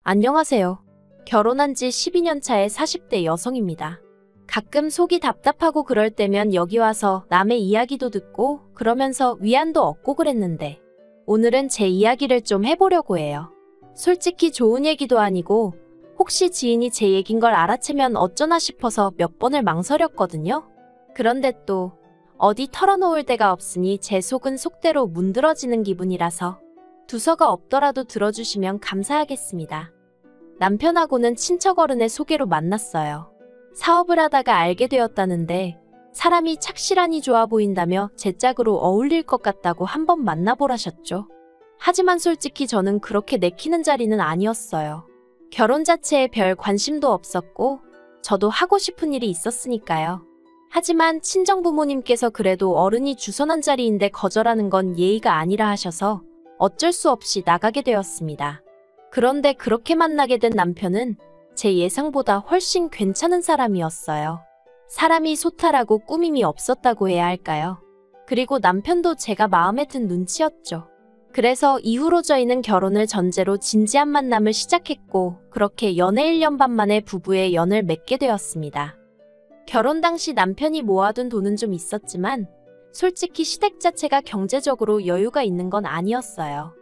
안녕하세요. 결혼한 지 12년 차의 40대 여성입니다. 가끔 속이 답답하고 그럴 때면 여기 와서 남의 이야기도 듣고 그러면서 위안도 얻고 그랬는데 오늘은 제 이야기를 좀 해보려고 해요. 솔직히 좋은 얘기도 아니고 혹시 지인이 제 얘긴 걸 알아채면 어쩌나 싶어서 몇 번을 망설였거든요. 그런데 또 어디 털어놓을 데가 없으니 제 속은 속대로 문드러지는 기분이라서 두서가 없더라도 들어주시면 감사하겠습니다. 남편하고는 친척 어른의 소개로 만났어요. 사업을 하다가 알게 되었다는데 사람이 착실하니 좋아 보인다며 제 짝으로 어울릴 것 같다고 한번 만나보라셨죠. 하지만 솔직히 저는 그렇게 내키는 자리는 아니었어요. 결혼 자체에 별 관심도 없었고 저도 하고 싶은 일이 있었으니까요. 하지만 친정부모님께서 그래도 어른이 주선한 자리인데 거절하는 건 예의가 아니라 하셔서 어쩔 수 없이 나가게 되었습니다. 그런데 그렇게 만나게 된 남편은 제 예상보다 훨씬 괜찮은 사람이었어요. 사람이 소탈하고 꾸밈이 없었다고 해야 할까요? 그리고 남편도 제가 마음에 든 눈치였죠. 그래서 이후로 저희는 결혼을 전제로 진지한 만남을 시작했고 그렇게 연애 1년 반 만에 부부의 연을 맺게 되었습니다. 결혼 당시 남편이 모아둔 돈은 좀 있었지만 솔직히 시댁 자체가 경제적으로 여유가 있는 건 아니었어요.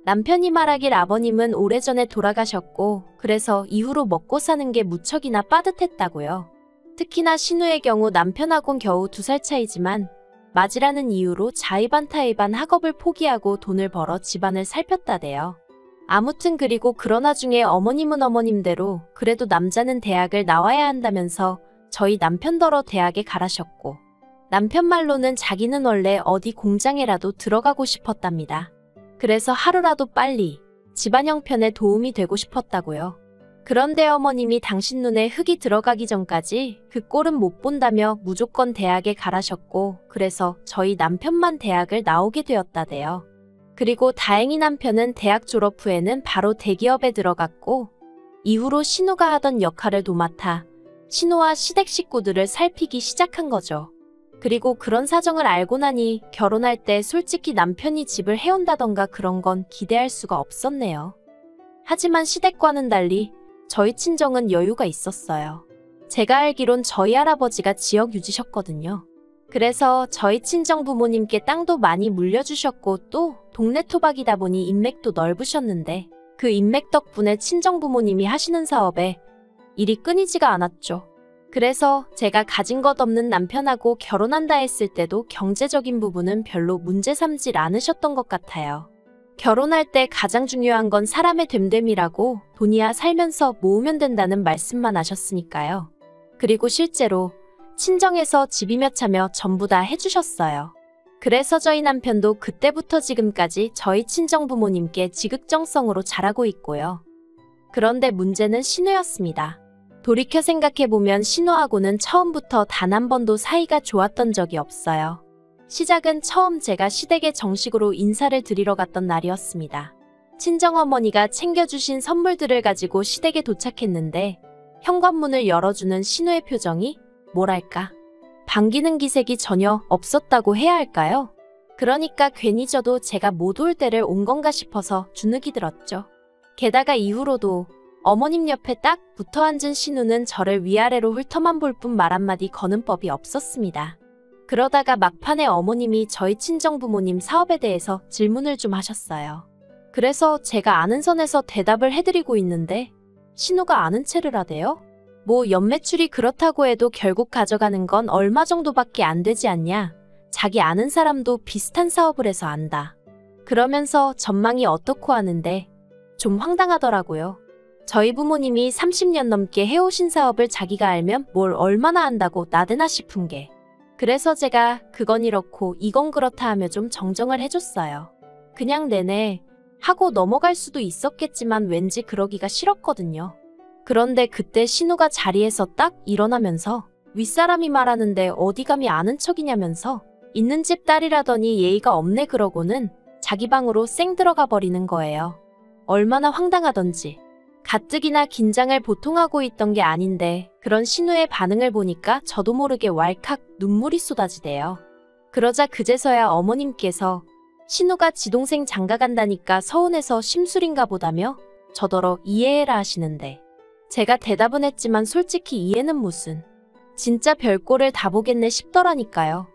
남편이 말하길 아버님은 오래전에 돌아가셨고 그래서 이후로 먹고 사는 게 무척이나 빠듯했다고요. 특히나 신우의 경우 남편하고는 겨우 2살 차이지만 맞이라는 이유로 자의반 타의반 학업을 포기하고 돈을 벌어 집안을 살폈다대요. 아무튼 그리고 그런 와중에 어머님은 어머님대로 그래도 남자는 대학을 나와야 한다면서 저희 남편더러 대학에 가라셨고 남편 말로는 자기는 원래 어디 공장에라도 들어가고 싶었답니다. 그래서 하루라도 빨리 집안 형편에 도움이 되고 싶었다고요. 그런데 어머님이 당신 눈에 흙이 들어가기 전까지 그 꼴은 못 본다며 무조건 대학에 가라셨고 그래서 저희 남편만 대학을 나오게 되었다대요. 그리고 다행히 남편은 대학 졸업 후에는 바로 대기업에 들어갔고 이후로 신우가 하던 역할을 도맡아 신우와 시댁 식구들을 살피기 시작한 거죠. 그리고 그런 사정을 알고 나니 결혼할 때 솔직히 남편이 집을 해온다던가 그런 건 기대할 수가 없었네요. 하지만 시댁과는 달리 저희 친정은 여유가 있었어요. 제가 알기론 저희 할아버지가 지역 유지셨거든요. 그래서 저희 친정 부모님께 땅도 많이 물려주셨고 또 동네 토박이다 보니 인맥도 넓으셨는데 그 인맥 덕분에 친정 부모님이 하시는 사업에 일이 끊이지가 않았죠. 그래서 제가 가진 것 없는 남편하고 결혼한다 했을 때도 경제적인 부분은 별로 문제 삼질 않으셨던 것 같아요. 결혼할 때 가장 중요한 건 사람의 됨됨이라고 돈이야 살면서 모으면 된다는 말씀만 하셨으니까요. 그리고 실제로 친정에서 집이며 차며 전부 다 해주셨어요. 그래서 저희 남편도 그때부터 지금까지 저희 친정 부모님께 지극정성으로 잘하고 있고요. 그런데 문제는 신우였습니다. 돌이켜 생각해보면 신우하고는 처음부터 단 한 번도 사이가 좋았던 적이 없어요. 시작은 처음 제가 시댁에 정식으로 인사를 드리러 갔던 날이었습니다. 친정어머니가 챙겨주신 선물들을 가지고 시댁에 도착했는데 현관문을 열어주는 신우의 표정이 뭐랄까 반기는 기색이 전혀 없었다고 해야 할까요? 그러니까 괜히 저도 제가 못 올 때를 온 건가 싶어서 주눅이 들었죠. 게다가 이후로도 어머님 옆에 딱 붙어 앉은 신우는 저를 위아래로 훑어만 볼 뿐 말 한마디 거는 법이 없었습니다. 그러다가 막판에 어머님이 저희 친정부모님 사업에 대해서 질문을 좀 하셨어요. 그래서 제가 아는 선에서 대답을 해드리고 있는데 신우가 아는 체를 하대요? 뭐 연매출이 그렇다고 해도 결국 가져가는 건 얼마 정도밖에 안 되지 않냐? 자기 아는 사람도 비슷한 사업을 해서 안다. 그러면서 전망이 어떻고 하는데 좀 황당하더라고요. 저희 부모님이 30년 넘게 해오신 사업을 자기가 알면 뭘 얼마나 안다고 나대나 싶은 게. 그래서 제가 그건 이렇고 이건 그렇다 하며 좀 정정을 해줬어요. 그냥 내내 하고 넘어갈 수도 있었겠지만 왠지 그러기가 싫었거든요. 그런데 그때 신우가 자리에서 딱 일어나면서 윗사람이 말하는데 어디 감히 아는 척이냐면서 있는 집 딸이라더니 예의가 없네 그러고는 자기 방으로 쌩 들어가 버리는 거예요. 얼마나 황당하던지. 가뜩이나 긴장을 보통 하고 있던 게 아닌데 그런 신우의 반응을 보니까 저도 모르게 왈칵 눈물이 쏟아지대요. 그러자 그제서야 어머님께서 신우가 지 동생 장가 간다니까 서운해서 심술인가 보다며 저더러 이해해라 하시는데 제가 대답은 했지만 솔직히 이해는 무슨. 진짜 별꼴을 다 보겠네 싶더라니까요.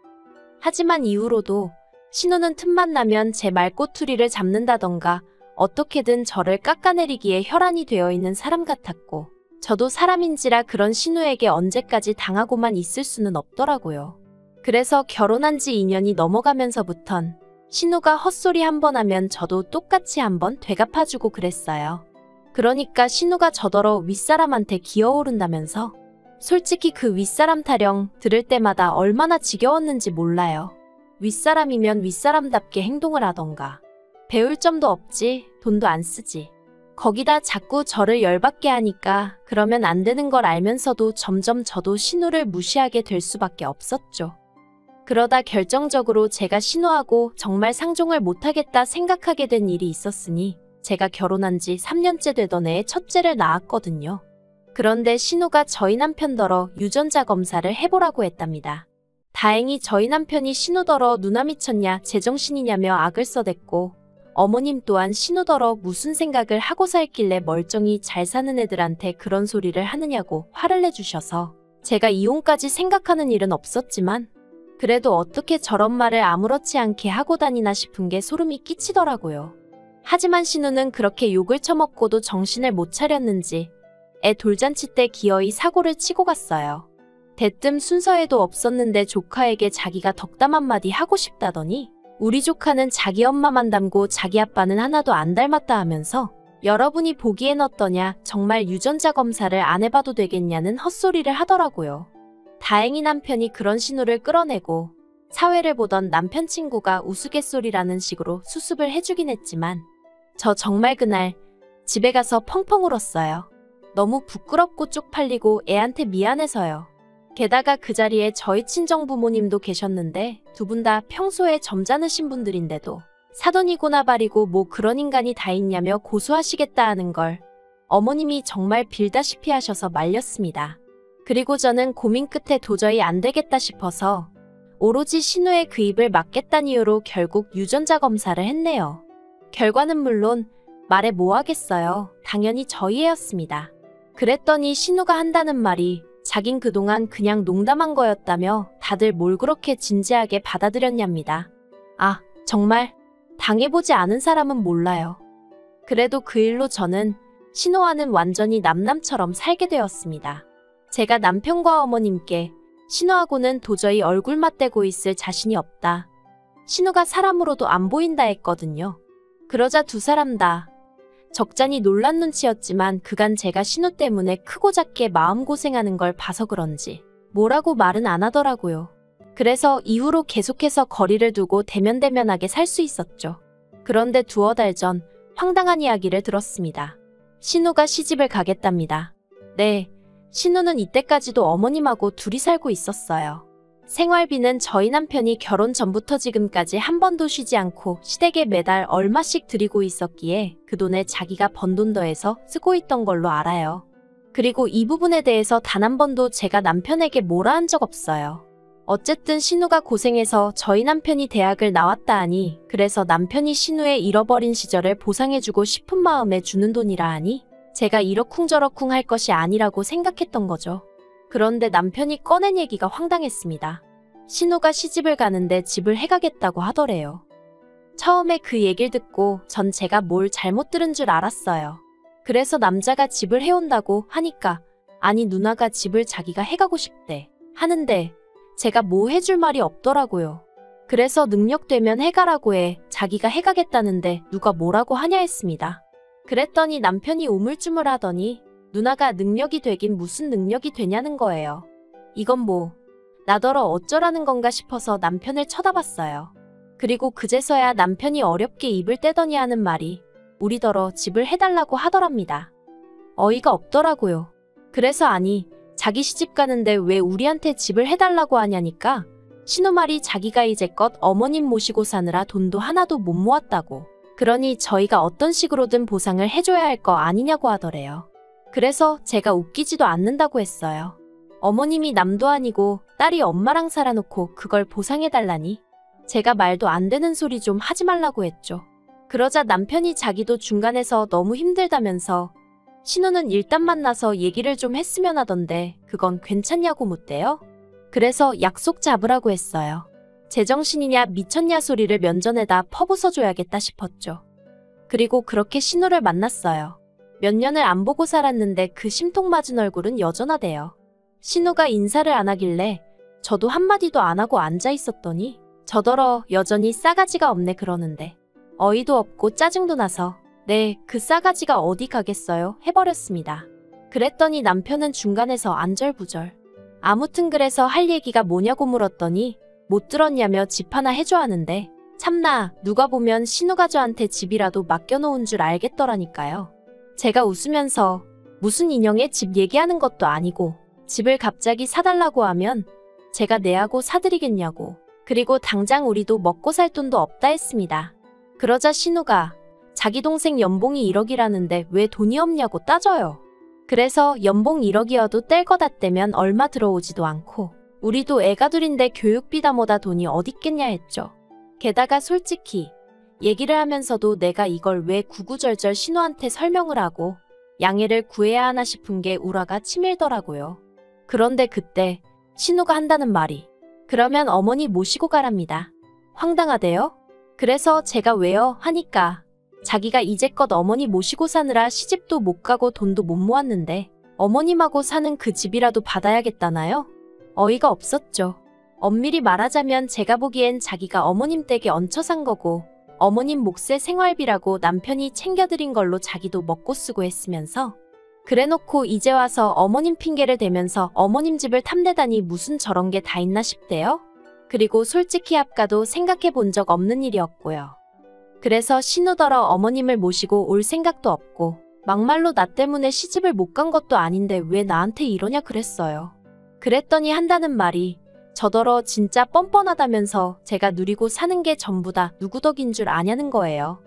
하지만 이후로도 신우는 틈만 나면 제 말꼬투리를 잡는다던가 어떻게든 저를 깎아내리기에 혈안이 되어 있는 사람 같았고 저도 사람인지라 그런 신우에게 언제까지 당하고만 있을 수는 없더라고요. 그래서 결혼한 지 2년이 넘어가면서부턴 신우가 헛소리 한 번 하면 저도 똑같이 한번 되갚아주고 그랬어요. 그러니까 신우가 저더러 윗사람한테 기어오른다면서 솔직히 그 윗사람 타령 들을 때마다 얼마나 지겨웠는지 몰라요. 윗사람이면 윗사람답게 행동을 하던가. 배울 점도 없지, 돈도 안 쓰지. 거기다 자꾸 저를 열받게 하니까 그러면 안 되는 걸 알면서도 점점 저도 신우를 무시하게 될 수밖에 없었죠. 그러다 결정적으로 제가 신우하고 정말 상종을 못하겠다 생각하게 된 일이 있었으니 제가 결혼한 지 3년째 되던 해에 첫째를 낳았거든요. 그런데 신우가 저희 남편더러 유전자 검사를 해보라고 했답니다. 다행히 저희 남편이 신우더러 누나 미쳤냐 제정신이냐며 악을 써댔고 어머님 또한 신우더러 무슨 생각을 하고 살길래 멀쩡히 잘 사는 애들한테 그런 소리를 하느냐고 화를 내주셔서 제가 이혼까지 생각하는 일은 없었지만 그래도 어떻게 저런 말을 아무렇지 않게 하고 다니나 싶은 게 소름이 끼치더라고요. 하지만 신우는 그렇게 욕을 처먹고도 정신을 못 차렸는지 애 돌잔치 때 기어이 사고를 치고 갔어요. 대뜸 순서에도 없었는데 조카에게 자기가 덕담 한마디 하고 싶다더니 우리 조카는 자기 엄마만 닮고 자기 아빠는 하나도 안 닮았다 하면서 여러분이 보기엔 어떠냐 정말 유전자 검사를 안 해봐도 되겠냐는 헛소리를 하더라고요. 다행히 남편이 그런 신우를 끌어내고 사회를 보던 남편 친구가 우스갯소리라는 식으로 수습을 해주긴 했지만 저 정말 그날 집에 가서 펑펑 울었어요. 너무 부끄럽고 쪽팔리고 애한테 미안해서요. 게다가 그 자리에 저희 친정부모님도 계셨는데 두 분 다 평소에 점잖으신 분들인데도 사돈이고나 발이고 뭐 그런 인간이 다 있냐며 고소하시겠다 하는 걸 어머님이 정말 빌다시피 하셔서 말렸습니다. 그리고 저는 고민 끝에 도저히 안 되겠다 싶어서 오로지 신우의 그 입을 막겠다는 이유로 결국 유전자 검사를 했네요. 결과는 물론 말해 뭐 하겠어요. 당연히 저희 애였습니다. 그랬더니 신우가 한다는 말이 자긴 그동안 그냥 농담한 거였다며 다들 뭘 그렇게 진지하게 받아들였냐입니다. 아, 정말 당해보지 않은 사람은 몰라요. 그래도 그 일로 저는 신우와는 완전히 남남처럼 살게 되었습니다. 제가 남편과 어머님께 신우하고는 도저히 얼굴 맞대고 있을 자신이 없다. 신우가 사람으로도 안 보인다 했거든요. 그러자 두 사람 다 적잖이 놀란 눈치였지만 그간 제가 신우 때문에 크고 작게 마음고생하는 걸 봐서 그런지 뭐라고 말은 안 하더라고요. 그래서 이후로 계속해서 거리를 두고 대면대면하게 살 수 있었죠. 그런데 두어 달 전 황당한 이야기를 들었습니다. 신우가 시집을 가겠답니다. 네, 신우는 이때까지도 어머님하고 둘이 살고 있었어요. 생활비는 저희 남편이 결혼 전부터 지금까지 한 번도 쉬지 않고 시댁에 매달 얼마씩 드리고 있었기에 그 돈에 자기가 번 돈 더해서 쓰고 있던 걸로 알아요. 그리고 이 부분에 대해서 단 한 번도 제가 남편에게 뭐라 한 적 없어요. 어쨌든 신우가 고생해서 저희 남편이 대학을 나왔다 하니 그래서 남편이 신우의 잃어버린 시절을 보상해주고 싶은 마음에 주는 돈이라 하니 제가 이러쿵저러쿵 할 것이 아니라고 생각했던 거죠. 그런데 남편이 꺼낸 얘기가 황당했습니다. 신우가 시집을 가는데 집을 해가겠다고 하더래요. 처음에 그 얘기를 듣고 전 제가 뭘 잘못 들은 줄 알았어요. 그래서 남자가 집을 해온다고 하니까 아니 누나가 집을 자기가 해가고 싶대 하는데 제가 뭐 해줄 말이 없더라고요. 그래서 능력되면 해가라고 해 자기가 해가겠다는데 누가 뭐라고 하냐 했습니다. 그랬더니 남편이 우물쭈물하더니 누나가 능력이 되긴 무슨 능력이 되냐는 거예요. 이건 뭐 나더러 어쩌라는 건가 싶어서 남편을 쳐다봤어요. 그리고 그제서야 남편이 어렵게 입을 떼더니 하는 말이 우리더러 집을 해달라고 하더랍니다. 어이가 없더라고요. 그래서 아니 자기 시집 가는데 왜 우리한테 집을 해달라고 하냐니까 신우 말이 자기가 이제껏 어머님 모시고 사느라 돈도 하나도 못 모았다고 그러니 저희가 어떤 식으로든 보상을 해줘야 할 거 아니냐고 하더래요. 그래서 제가 웃기지도 않는다고 했어요. 어머님이 남도 아니고 딸이 엄마랑 살아놓고 그걸 보상해달라니 제가 말도 안 되는 소리 좀 하지 말라고 했죠. 그러자 남편이 자기도 중간에서 너무 힘들다면서 신우는 일단 만나서 얘기를 좀 했으면 하던데 그건 괜찮냐고 묻대요. 그래서 약속 잡으라고 했어요. 제정신이냐 미쳤냐 소리를 면전에다 퍼부숴줘야겠다 싶었죠. 그리고 그렇게 신우를 만났어요. 몇 년을 안 보고 살았는데 그 심통맞은 얼굴은 여전하대요. 신우가 인사를 안 하길래 저도 한마디도 안 하고 앉아 있었더니 저더러 여전히 싸가지가 없네 그러는데 어이도 없고 짜증도 나서 네, 그 싸가지가 어디 가겠어요 해버렸습니다. 그랬더니 남편은 중간에서 안절부절. 아무튼 그래서 할 얘기가 뭐냐고 물었더니 못 들었냐며 집 하나 해줘 하는데 참나 누가 보면 신우가 저한테 집이라도 맡겨놓은 줄 알겠더라니까요. 제가 웃으면서 무슨 인형의 집 얘기하는 것도 아니고 집을 갑자기 사달라고 하면 제가 내하고 사드리겠냐고. 그리고 당장 우리도 먹고 살 돈도 없다 했습니다. 그러자 신우가 자기 동생 연봉이 1억이라는데 왜 돈이 없냐고 따져요. 그래서 연봉 1억이어도 뗄 거다 떼면 얼마 들어오지도 않고 우리도 애가 둘인데 교육비다 뭐다 돈이 어딨겠냐 했죠. 게다가 솔직히 얘기를 하면서도 내가 이걸 왜 구구절절 신우한테 설명을 하고 양해를 구해야 하나 싶은 게 우라가 치밀더라고요. 그런데 그때 신우가 한다는 말이 그러면 어머니 모시고 가랍니다. 황당하대요. 그래서 제가 왜요? 하니까 자기가 이제껏 어머니 모시고 사느라 시집도 못 가고 돈도 못 모았는데 어머님하고 사는 그 집이라도 받아야겠다나요? 어이가 없었죠. 엄밀히 말하자면 제가 보기엔 자기가 어머님 댁에 얹혀 산 거고 어머님 몫의 생활비라고 남편이 챙겨드린 걸로 자기도 먹고 쓰고 했으면서 그래놓고 이제 와서 어머님 핑계를 대면서 어머님 집을 탐내다니 무슨 저런 게 다 있나 싶대요. 그리고 솔직히 아까도 생각해 본 적 없는 일이었고요. 그래서 신우더러 어머님을 모시고 올 생각도 없고 막말로 나 때문에 시집을 못 간 것도 아닌데 왜 나한테 이러냐 그랬어요. 그랬더니 한다는 말이 저더러 진짜 뻔뻔하다면서 제가 누리고 사는 게 전부 다 누구 덕인 줄 아냐는 거예요.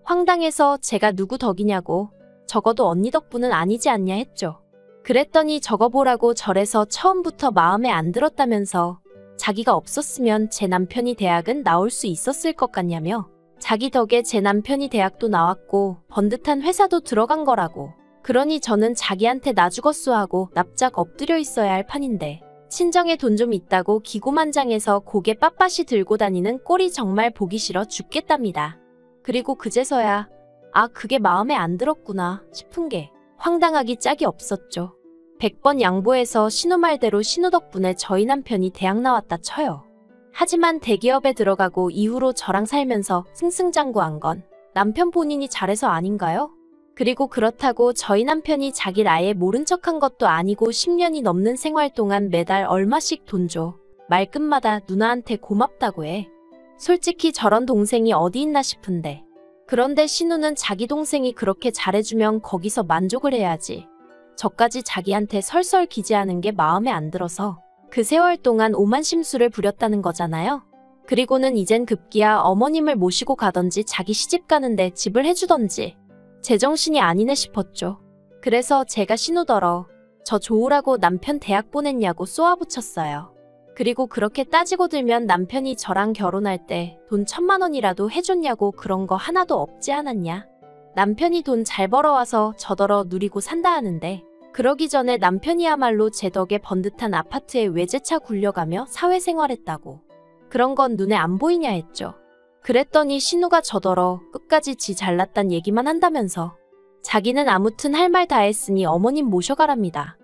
황당해서 제가 누구 덕이냐고 적어도 언니 덕분은 아니지 않냐 했죠. 그랬더니 저거 보라고 절에서 처음부터 마음에 안 들었다면서 자기가 없었으면 제 남편이 대학은 나올 수 있었을 것 같냐며 자기 덕에 제 남편이 대학도 나왔고 번듯한 회사도 들어간 거라고. 그러니 저는 자기한테 나 죽었어 하고 납작 엎드려 있어야 할 판인데 친정에 돈 좀 있다고 기고만장해서 고개 빳빳이 들고 다니는 꼴이 정말 보기 싫어 죽겠답니다. 그리고 그제서야 아 그게 마음에 안 들었구나 싶은 게 황당하기 짝이 없었죠. 100번 양보해서 신우 말대로 신우 덕분에 저희 남편이 대학 나왔다 쳐요. 하지만 대기업에 들어가고 이후로 저랑 살면서 승승장구한 건 남편 본인이 잘해서 아닌가요? 그리고 그렇다고 저희 남편이 자기를 아예 모른 척한 것도 아니고 10년이 넘는 생활 동안 매달 얼마씩 돈 줘. 말끝마다 누나한테 고맙다고 해. 솔직히 저런 동생이 어디 있나 싶은데. 그런데 신우는 자기 동생이 그렇게 잘해주면 거기서 만족을 해야지. 저까지 자기한테 설설 기재하는 게 마음에 안 들어서 그 세월 동안 오만 심수를 부렸다는 거잖아요. 그리고는 이젠 급기야 어머님을 모시고 가던지 자기 시집 가는데 집을 해주던지 제정신이 아니네 싶었죠. 그래서 제가 신우더러 저 좋으라고 남편 대학 보냈냐고 쏘아붙였어요. 그리고 그렇게 따지고 들면 남편이 저랑 결혼할 때 돈 1000만 원이라도 해줬냐고 그런 거 하나도 없지 않았냐. 남편이 돈 잘 벌어와서 저더러 누리고 산다 하는데 그러기 전에 남편이야말로 제 덕에 번듯한 아파트에 외제차 굴려가며 사회생활했다고. 그런 건 눈에 안 보이냐 했죠. 그랬더니 신우가 저더러 끝까지 지 잘났단 얘기만 한다면서 자기는 아무튼 할 말 다 했으니 어머님 모셔가랍니다.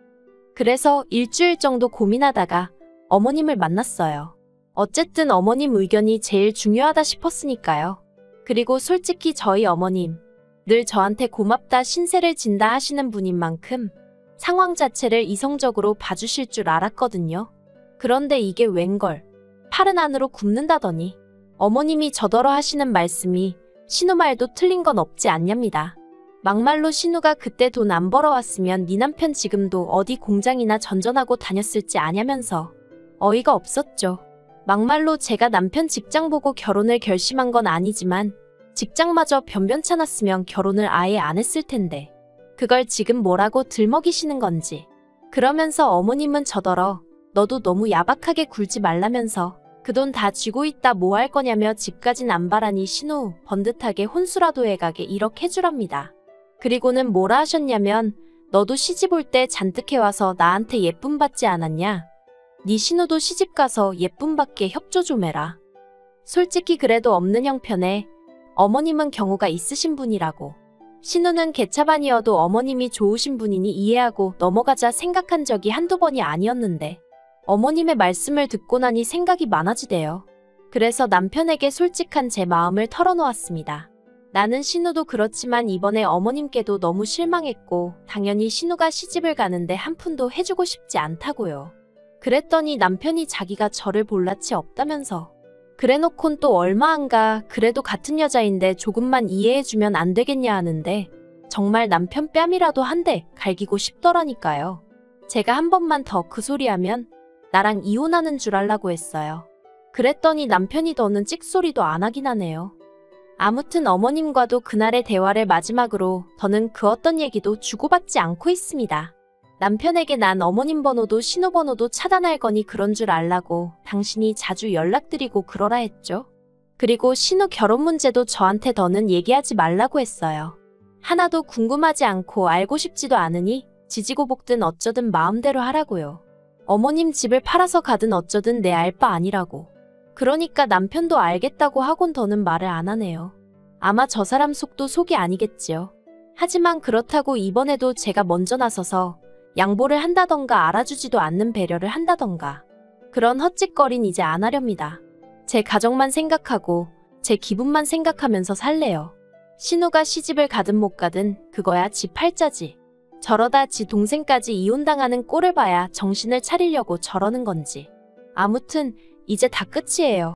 그래서 일주일 정도 고민하다가 어머님을 만났어요. 어쨌든 어머님 의견이 제일 중요하다 싶었으니까요. 그리고 솔직히 저희 어머님 늘 저한테 고맙다 신세를 진다 하시는 분인 만큼 상황 자체를 이성적으로 봐주실 줄 알았거든요. 그런데 이게 웬걸 팔은 안으로 굽는다더니 어머님이 저더러 하시는 말씀이 신우 말도 틀린 건 없지 않냐입니다. 막말로 신우가 그때 돈 안 벌어왔으면 네 남편 지금도 어디 공장이나 전전하고 다녔을지 아냐면서 어이가 없었죠. 막말로 제가 남편 직장 보고 결혼을 결심한 건 아니지만 직장마저 변변찮았으면 결혼을 아예 안 했을 텐데 그걸 지금 뭐라고 들먹이시는 건지. 그러면서 어머님은 저더러 너도 너무 야박하게 굴지 말라면서 그 돈 다 쥐고 있다 뭐 할 거냐며 집까진 안 바라니 신우 번듯하게 혼수라도 해가게 이렇게 해주랍니다. 그리고는 뭐라 하셨냐면 너도 시집 올 때 잔뜩 해와서 나한테 예쁨 받지 않았냐? 네 신우도 시집가서 예쁨 받게 협조 좀 해라. 솔직히 그래도 없는 형편에 어머님은 경우가 있으신 분이라고. 신우는 개차반이어도 어머님이 좋으신 분이니 이해하고 넘어가자 생각한 적이 한두 번이 아니었는데 어머님의 말씀을 듣고 나니 생각이 많아지대요. 그래서 남편에게 솔직한 제 마음을 털어놓았습니다. 나는 신우도 그렇지만 이번에 어머님께도 너무 실망했고 당연히 신우가 시집을 가는데 한 푼도 해주고 싶지 않다고요. 그랬더니 남편이 자기가 저를 볼 낯이 없다면서 그래놓곤 또 얼마 안 가 그래도 같은 여자인데 조금만 이해해주면 안 되겠냐 하는데 정말 남편 뺨이라도 한 대 갈기고 싶더라니까요. 제가 한 번만 더 그 소리하면 나랑 이혼하는 줄 알라고 했어요. 그랬더니 남편이 더는 찍소리도 안 하긴 하네요. 아무튼 어머님과도 그날의 대화를 마지막으로 더는 그 어떤 얘기도 주고받지 않고 있습니다. 남편에게 난 어머님 번호도 신호 번호도 차단할 거니 그런 줄 알라고 당신이 자주 연락드리고 그러라 했죠. 그리고 신우 결혼 문제도 저한테 더는 얘기하지 말라고 했어요. 하나도 궁금하지 않고 알고 싶지도 않으니 지지고 볶든 어쩌든 마음대로 하라고요. 어머님 집을 팔아서 가든 어쩌든 내 알 바 아니라고. 그러니까 남편도 알겠다고 하곤 더는 말을 안 하네요. 아마 저 사람 속도 속이 아니겠지요. 하지만 그렇다고 이번에도 제가 먼저 나서서 양보를 한다던가 알아주지도 않는 배려를 한다던가 그런 헛짓거린 이제 안 하렵니다. 제 가정만 생각하고 제 기분만 생각하면서 살래요. 신우가 시집을 가든 못 가든 그거야 지 팔자지. 저러다 지 동생까지 이혼당하는 꼴을 봐야 정신을 차리려고 저러는 건지. 아무튼 이제 다 끝이에요.